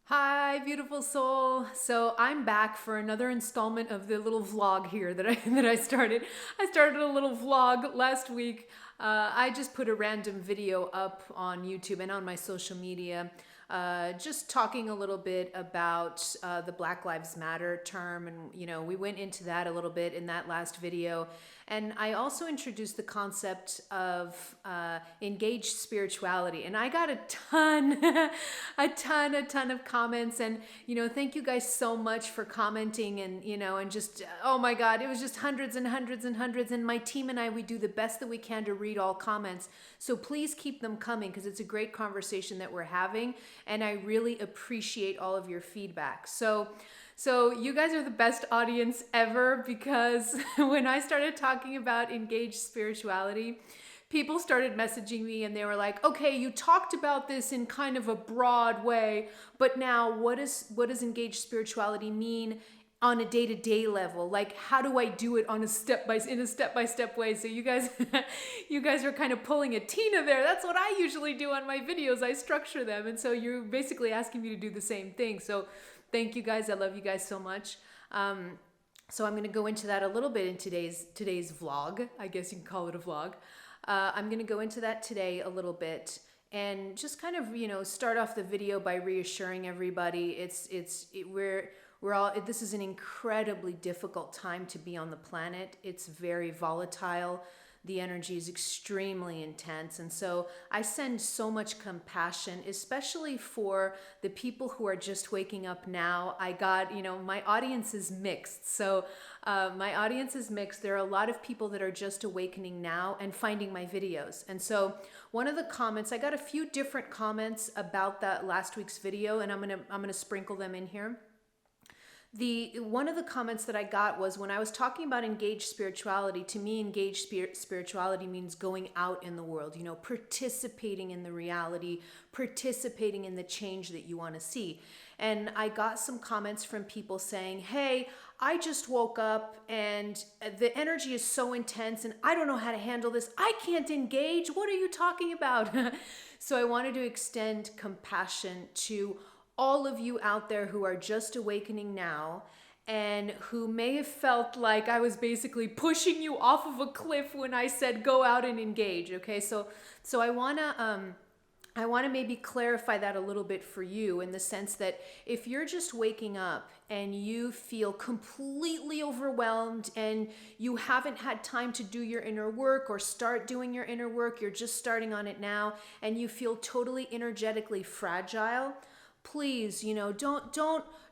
Hi, beautiful soul. So I'm back for another installment of the little vlog here that I started. I started a little vlog last week. I just put a random video up on YouTube and on my social media, just talking a little bit about the Black Lives Matter term, and we went into that a little bit in that last video. And I also introduced the concept of engaged spirituality, and I got a ton, a ton of comments. And thank you guys so much for commenting, and just oh my God, it was just hundreds and hundreds and hundreds. And my team and I, we do the best that we can to read all comments. So please keep them coming because it's a great conversation that we're having, and I really appreciate all of your feedback. So you guys are the best audience ever, because when I started talking about engaged spirituality, people started messaging me and they were like, okay, you talked about this in kind of a broad way, but now what does engaged spirituality mean on a day-to-day level? Like, how do I do it on a step-by-step way? So you guys you guys are kind of pulling a Tina there. That's what I usually do on my videos. I structure them, and so you're basically asking me to do the same thing. So thank you guys. I love you guys so much. So I'm going to go into that a little bit in today's vlog. I guess you can call it a vlog. I'm going to go into that today a little bit, and just kind of start off the video by reassuring everybody. We're all, this is an incredibly difficult time to be on the planet. It's very volatile. The energy is extremely intense. And so I send so much compassion, especially for the people who are just waking up now. I got, my audience is mixed. So my audience is mixed. There are a lot of people that are just awakening now and finding my videos. And so one of the comments, I got a few different comments about that last week's video, and I'm gonna sprinkle them in here. One of the comments that I got was, when I was talking about engaged spirituality, to me, engaged spirituality means going out in the world, participating in the reality, participating in the change that you want to see. And I got some comments from people saying, hey, I just woke up and the energy is so intense and I don't know how to handle this. I can't engage. What are you talking about? So I wanted to extend compassion to all of you out there who are just awakening now, and who may have felt like I was basically pushing you off of a cliff when I said go out and engage. Okay, so I wanna maybe clarify that a little bit for you, in the sense that if you're just waking up and you feel completely overwhelmed and you haven't had time to do your inner work or start doing your inner work, you're just starting on it now, and you feel totally energetically fragile, please,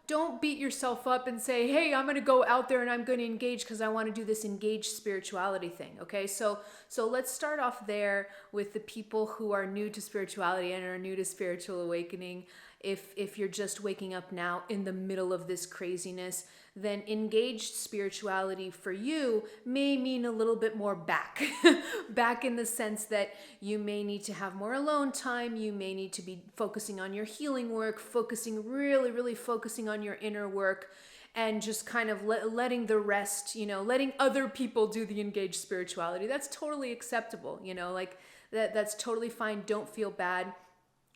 don't beat yourself up and say, hey, I'm going to go out there and I'm going to engage because I want to do this engaged spirituality thing. Okay, so let's start off there with the people who are new to spirituality and are new to spiritual awakening. If you're just waking up now in the middle of this craziness, then engaged spirituality for you may mean a little bit more back. Back in the sense that you may need to have more alone time. You may need to be focusing on your healing work, really focusing on your inner work, and just kind of letting the rest, letting other people do the engaged spirituality. That's totally acceptable, like that's totally fine. Don't feel bad.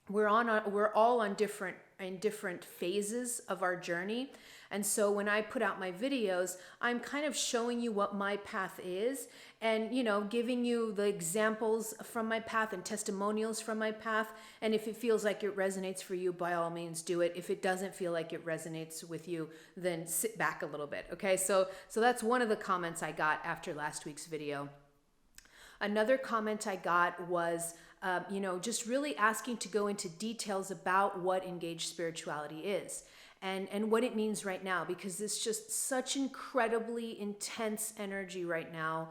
We're all in different phases of our journey. And so when I put out my videos, I'm kind of showing you what my path is, and giving you the examples from my path and testimonials from my path. And if it feels like it resonates for you, by all means do it. If it doesn't feel like it resonates with you, then sit back a little bit. Okay, so that's one of the comments I got after last week's video. Another comment I got was, just really asking to go into details about what engaged spirituality is and what it means right now, because it's just such incredibly intense energy right now.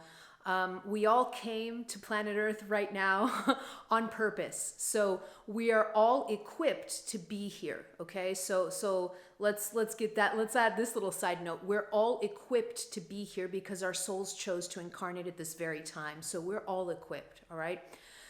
We all came to planet Earth right now on purpose. So we are all equipped to be here. Okay. So let's get that. Let's add this little side note. We're all equipped to be here because our souls chose to incarnate at this very time. So we're all equipped. All right.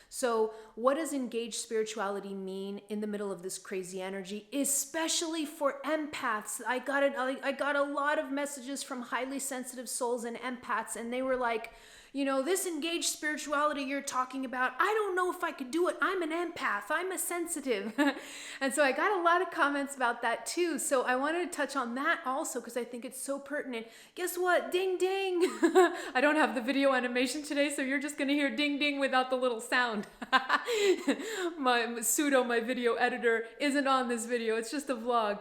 So what does engaged spirituality mean in the middle of this crazy energy, especially for empaths? I got a lot of messages from highly sensitive souls and empaths, and they were like, this engaged spirituality you're talking about, I don't know if I could do it. I'm an empath. I'm a sensitive. And so I got a lot of comments about that too. So I wanted to touch on that also because I think it's so pertinent. Guess what? Ding, ding. I don't have the video animation today, so you're just going to hear ding, ding without the little sound. My video editor isn't on this video. It's just a vlog.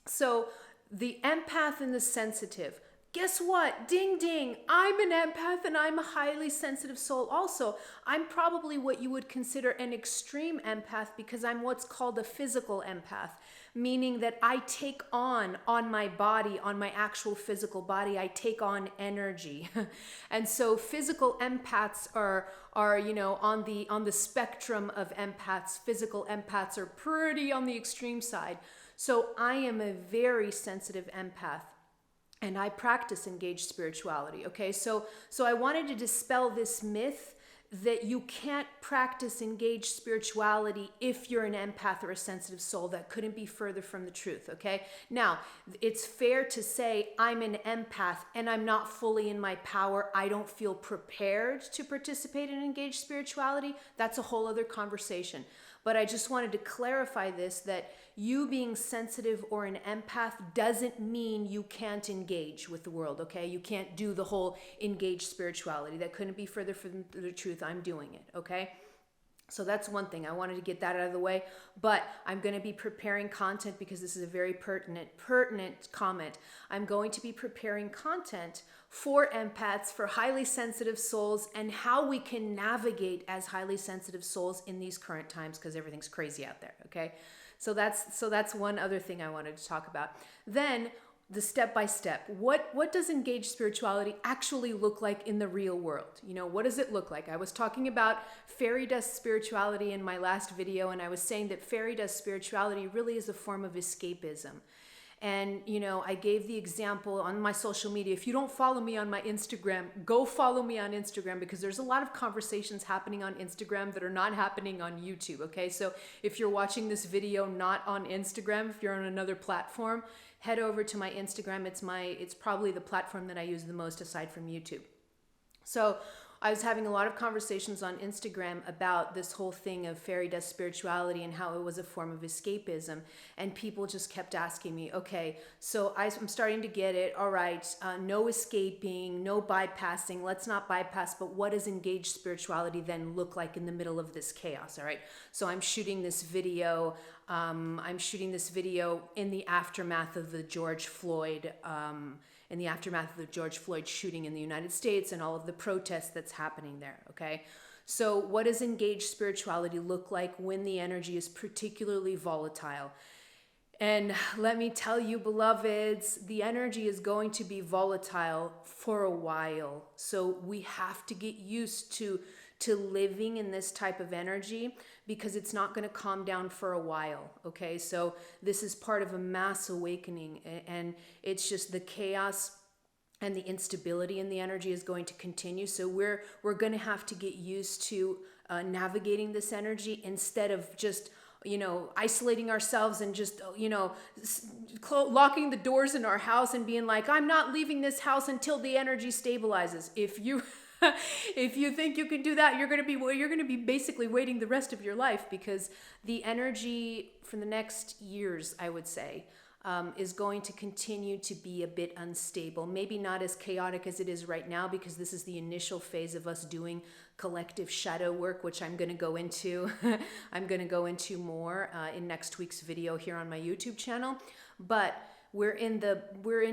So the empath and the sensitive. Guess what? Ding, ding. I'm an empath and I'm a highly sensitive soul also. I'm probably what you would consider an extreme empath because I'm what's called a physical empath, meaning that I take on my body, on my actual physical body, I take on energy. And so physical empaths are on the spectrum of empaths. Physical empaths are pretty on the extreme side. So I am a very sensitive empath. And I practice engaged spirituality, okay? So I wanted to dispel this myth that you can't practice engaged spirituality if you're an empath or a sensitive soul. That couldn't be further from the truth, okay? Now, it's fair to say I'm an empath and I'm not fully in my power. I don't feel prepared to participate in engaged spirituality. That's a whole other conversation. But I just wanted to clarify this, that you being sensitive or an empath doesn't mean you can't engage with the world, okay? You can't do the whole engaged spirituality. That couldn't be further from the truth. I'm doing it, okay? So that's one thing. I wanted to get that out of the way, but I'm going to be preparing content because this is a very pertinent comment. I'm going to be preparing content for empaths, for highly sensitive souls, and how we can navigate as highly sensitive souls in these current times because everything's crazy out there, okay? So that's one other thing I wanted to talk about. Then the step-by-step. What does engaged spirituality actually look like in the real world? What does it look like? I was talking about fairy dust spirituality in my last video, and I was saying that fairy dust spirituality really is a form of escapism. And, I gave the example on my social media. If you don't follow me on my Instagram, go follow me on Instagram because there's a lot of conversations happening on Instagram that are not happening on YouTube, okay? So if you're watching this video not on Instagram, if you're on another platform, head over to my Instagram. It's probably the platform that I use the most aside from YouTube. So I was having a lot of conversations on Instagram about this whole thing of fairy dust spirituality and how it was a form of escapism. And people just kept asking me, okay, so I'm starting to get it. All right, no escaping, no bypassing. Let's not bypass, but what does engaged spirituality then look like in the middle of this chaos? All right, so I'm shooting this video. In the aftermath of the George Floyd shooting in the United States and all of the protests that's happening there, okay? So what does engaged spirituality look like when the energy is particularly volatile? And let me tell you, beloveds, the energy is going to be volatile for a while. So we have to get used to living in this type of energy because it's not going to calm down for a while, okay? So this is part of a mass awakening, and it's just the chaos and the instability in the energy is going to continue. So we're going to have to get used to navigating this energy instead of just isolating ourselves and just, locking the doors in our house and being like, I'm not leaving this house until the energy stabilizes. If you think you can do that, you're going to be basically waiting the rest of your life because the energy for the next years, I would say, is going to continue to be a bit unstable. Maybe not as chaotic as it is right now because this is the initial phase of us doing collective shadow work, which I'm going to go into. I'm going to go into more in next week's video here on my YouTube channel. But we're in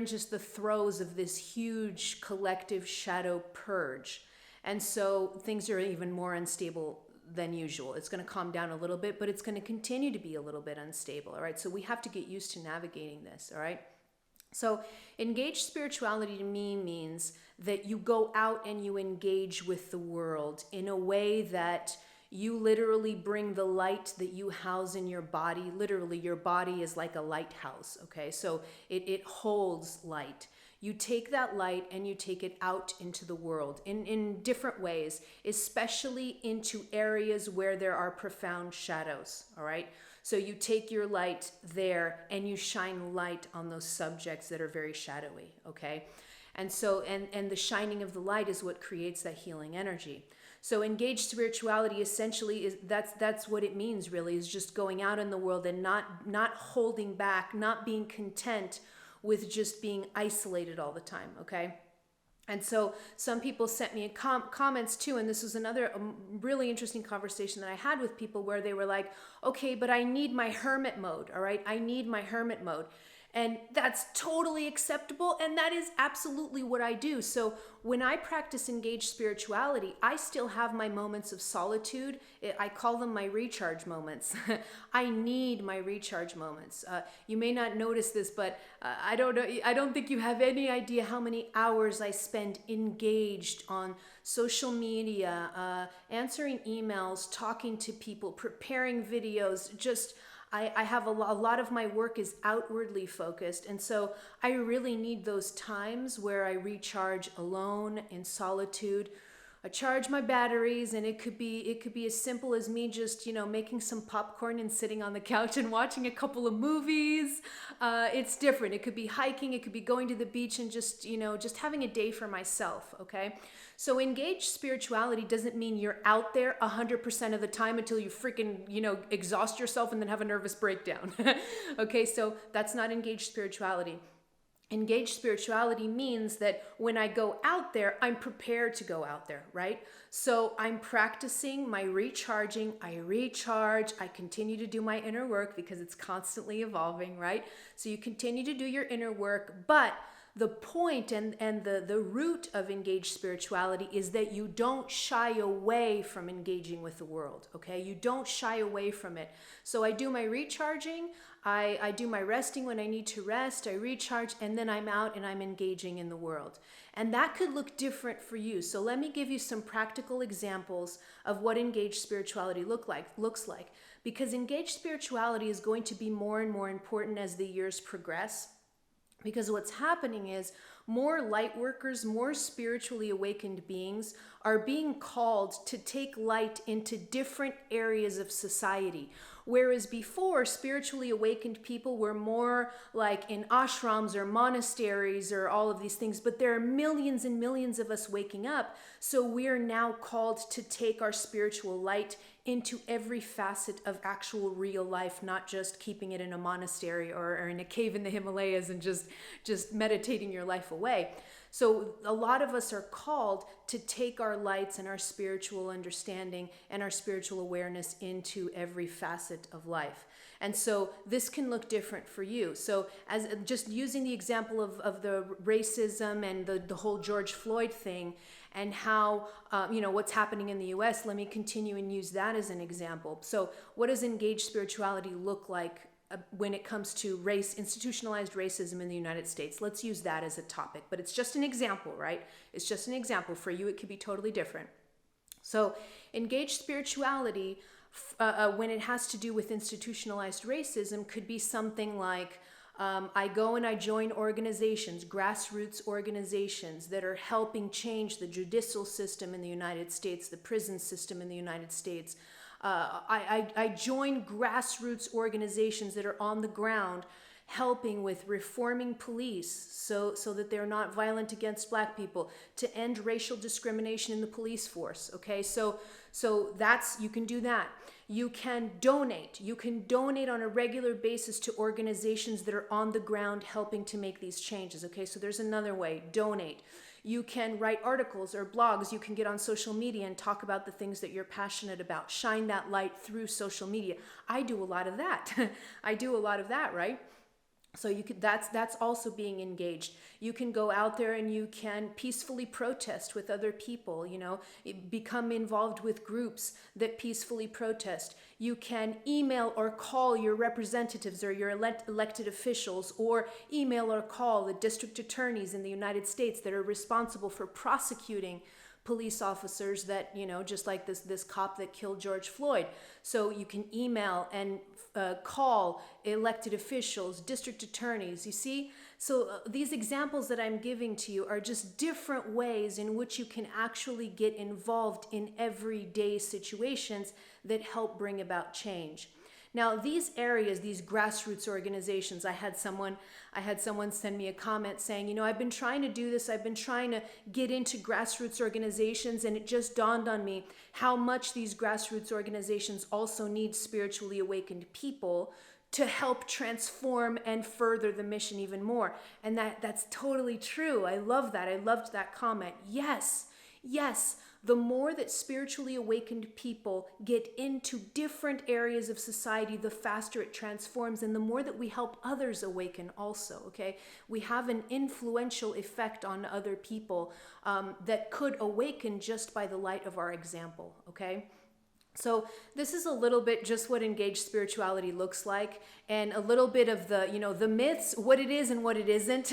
just the throes of this huge collective shadow purge. And so things are even more unstable than usual. It's going to calm down a little bit, but it's going to continue to be a little bit unstable. All right. So we have to get used to navigating this. All right. So engaged spirituality to me means that you go out and you engage with the world in a way that you literally bring the light that you house in your body. Literally, your body is like a lighthouse, okay? So it holds light. You take that light and you take it out into the world in different ways, especially into areas where there are profound shadows, all right? So you take your light there and you shine light on those subjects that are very shadowy, okay? And the shining of the light is what creates that healing energy. So engaged spirituality essentially is that's what it means really, is just going out in the world and not holding back, not being content with just being isolated all the time, okay? And so some people sent me comments too, and this was another really interesting conversation that I had with people where they were like, okay, but I need my hermit mode, all right? I need my hermit mode. And that's totally acceptable, and that is absolutely what I do. So when I practice engaged spirituality, I still have my moments of solitude. I call them my recharge moments. I need my recharge moments. You may not notice this, but I don't think you have any idea how many hours I spend engaged on social media, answering emails, talking to people, preparing videos, just I have a lot of my work is outwardly focused, and so I really need those times where I recharge alone in solitude. I charge my batteries, and it could be as simple as me just making some popcorn and sitting on the couch and watching a couple of movies. It's different. It could be hiking. It could be going to the beach and just having a day for myself. Okay. So engaged spirituality doesn't mean you're out there 100% of the time until you freaking, exhaust yourself and then have a nervous breakdown. Okay, so that's not engaged spirituality. Engaged spirituality means that when I go out there, I'm prepared to go out there, right? So I'm practicing my recharging. I recharge. I continue to do my inner work because it's constantly evolving, right? So you continue to do your inner work, but the point and the root of engaged spirituality is that you don't shy away from engaging with the world, okay? You don't shy away from it. So I do my recharging, I do my resting when I need to rest, I recharge, and then I'm out and I'm engaging in the world. And that could look different for you. So let me give you some practical examples of what engaged spirituality looks like. Because engaged spirituality is going to be more and more important as the years progress. Because what's happening is more light workers, more spiritually awakened beings are being called to take light into different areas of society. Whereas before, spiritually awakened people were more like in ashrams or monasteries or all of these things, but there are millions and millions of us waking up. So we are now called to take our spiritual light into every facet of actual real life, not just keeping it in a monastery or in a cave in the Himalayas and just meditating your life away. So a lot of us are called to take our lights and our spiritual understanding and our spiritual awareness into every facet of life. And so this can look different for you. So as just using the example of the racism and the whole George Floyd thing and how, what's happening in the US, let me continue and use that as an example. So what does engaged spirituality look like when it comes to race, institutionalized racism in the United States? Let's use that as a topic, but it's just an example, right? It's just an example. For you, it could be totally different. So engaged spirituality, when it has to do with institutionalized racism, could be something like, I go and I join organizations, grassroots organizations that are helping change the judicial system in the United States, the prison system in the United States. I join grassroots organizations that are on the ground helping with reforming police so that they're not violent against Black people, to end racial discrimination in the police force. Okay, so that's, you can do that. You can donate. You can donate on a regular basis to organizations that are on the ground helping to make these changes. Okay, so there's another way, donate. You can write articles or blogs. You can get on social media and talk about the things that you're passionate about. Shine that light through social media. I do a lot of that. I do a lot of that, right? So you could, that's also being engaged. You can go out there and you can peacefully protest with other people, become involved with groups that peacefully protest. You can email or call your representatives or your elected officials, or email or call the district attorneys in the United States that are responsible for prosecuting police officers that, just like this cop that killed George Floyd. So you can email and call elected officials, district attorneys, you see? So these examples that I'm giving to you are just different ways in which you can actually get involved in everyday situations that help bring about change. Now, these areas, these grassroots organizations, I had someone send me a comment saying, you know, I've been trying to do this. I've been trying to get into grassroots organizations, and it just dawned on me how much these grassroots organizations also need spiritually awakened people to help transform and further the mission even more. And that's totally true. I love that. I loved that comment. Yes, the more that spiritually awakened people get into different areas of society, the faster it transforms, and the more that we help others awaken also, okay? We have an influential effect on other people that could awaken just by the light of our example, okay? So this is a little bit just what engaged spirituality looks like, and a little bit of the, you know, the myths, what it is and what it isn't.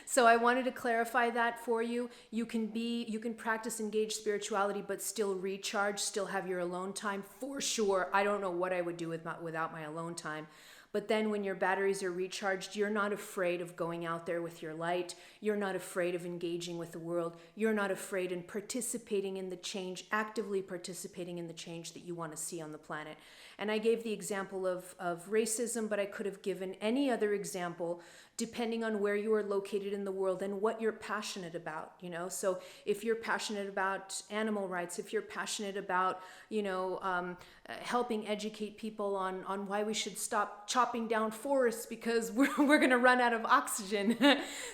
So I wanted to clarify that for you. You can practice engaged spirituality, but still recharge, still have your alone time for sure. I don't know what I would do without my alone time. But then when your batteries are recharged, you're not afraid of going out there with your light. You're not afraid of engaging with the world. You're not afraid in participating in the change, actively participating in the change that you want to see on the planet. And I gave the example of racism, but I could have given any other example depending on where you are located in the world and what you're passionate about, you know. So if you're passionate about animal rights, if you're passionate about, you know, helping educate people on why we should stop chopping down forests because we're going to run out of oxygen.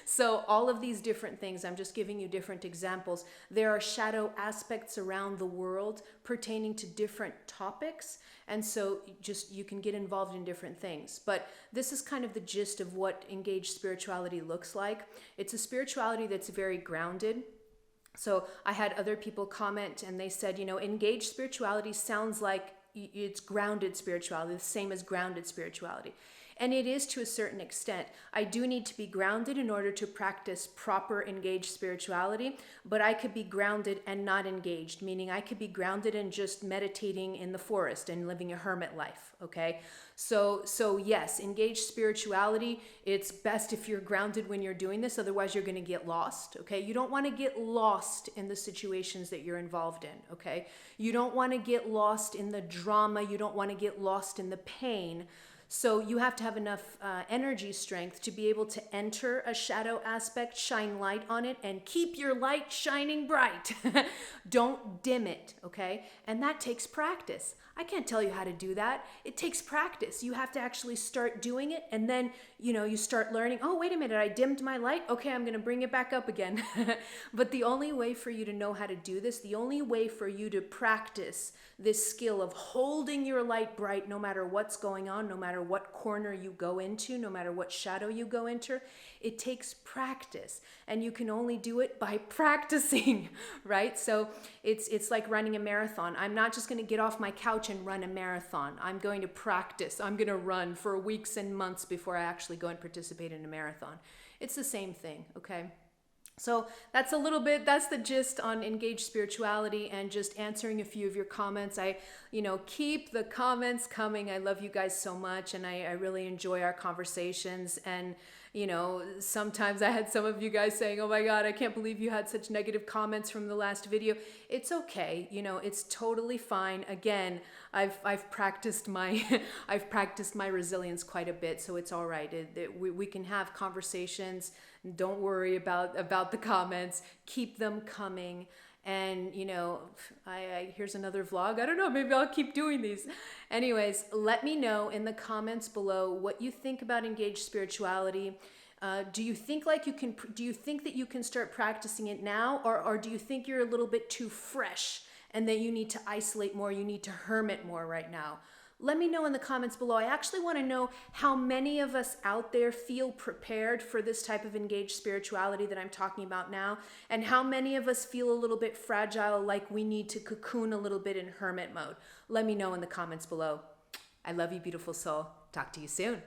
So all of these different things, I'm just giving you different examples. There are shadow aspects around the world pertaining to different topics. And so you can get involved in different things. But this is kind of the gist of what engaged spirituality looks like. It's a spirituality that's very grounded. So I had other people comment and they said, you know, engaged spirituality sounds like it's grounded spirituality, the same as grounded spirituality. And it is to a certain extent. I do need to be grounded in order to practice proper engaged spirituality, but I could be grounded and not engaged, meaning I could be grounded and just meditating in the forest and living a hermit life, okay? So yes, engaged spirituality, it's best if you're grounded when you're doing this, otherwise you're going to get lost, okay? You don't want to get lost in the situations that you're involved in, okay? You don't want to get lost in the drama, you don't want to get lost in the pain. So you have to have enough energy strength to be able to enter a shadow aspect, shine light on it, and keep your light shining bright. Don't dim it, okay? And that takes practice. I can't tell you how to do that. It takes practice. You have to actually start doing it, and then, you know, you start learning, oh, wait a minute, I dimmed my light. Okay, I'm going to bring it back up again. But the only way for you to know how to do this, the only way for you to practice this skill of holding your light bright no matter what's going on, no matter what corner you go into, no matter what shadow you go into, it takes practice. And you can only do it by practicing, right? So it's like running a marathon. I'm not just going to get off my couch and run a marathon. I'm going to practice. I'm going to run for weeks and months before I actually go and participate in a marathon. It's the same thing, okay? So that's the gist on engaged spirituality and just answering a few of your comments. Keep the comments coming. I love you guys so much, and I really enjoy our conversations. And, you know, sometimes I had some of you guys saying, oh my God, I can't believe you had such negative comments from the last video. It's okay. You know, it's totally fine. Again, I've practiced my resilience quite a bit, so it's all right. We can have conversations. Don't worry about the comments. Keep them coming. And, you know, here's another vlog. I don't know, maybe I'll keep doing these. Anyways, let me know in the comments below what you think about engaged spirituality. Do you think that you can start practicing it now, or do you think you're a little bit too fresh and that you need to isolate more, you need to hermit more right now? Let me know in the comments below. I actually want to know how many of us out there feel prepared for this type of engaged spirituality that I'm talking about now, and how many of us feel a little bit fragile, like we need to cocoon a little bit in hermit mode. Let me know in the comments below. I love you, beautiful soul. Talk to you soon.